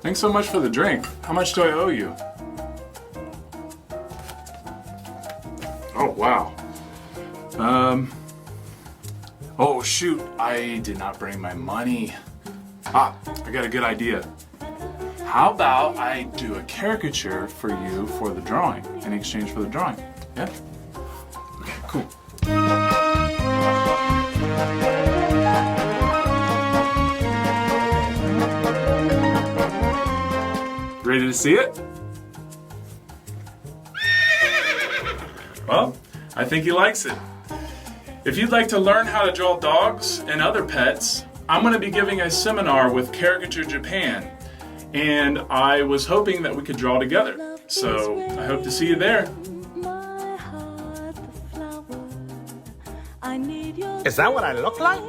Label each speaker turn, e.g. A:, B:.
A: Thanks so much for the drink. How much do I owe you? Oh, wow. Oh, shoot. I did not bring my money. I got a good idea. How about I do a caricature for you for the drawing, in exchange for the drawing? Yeah? Okay, cool. Ready to see it? Well, I think he likes it. If you'd like to learn how to draw dogs and other pets, I'm going to be giving a seminar with Caricature Japan, and I was hoping that we could draw together. So I hope to see you there.
B: Is that what I look like?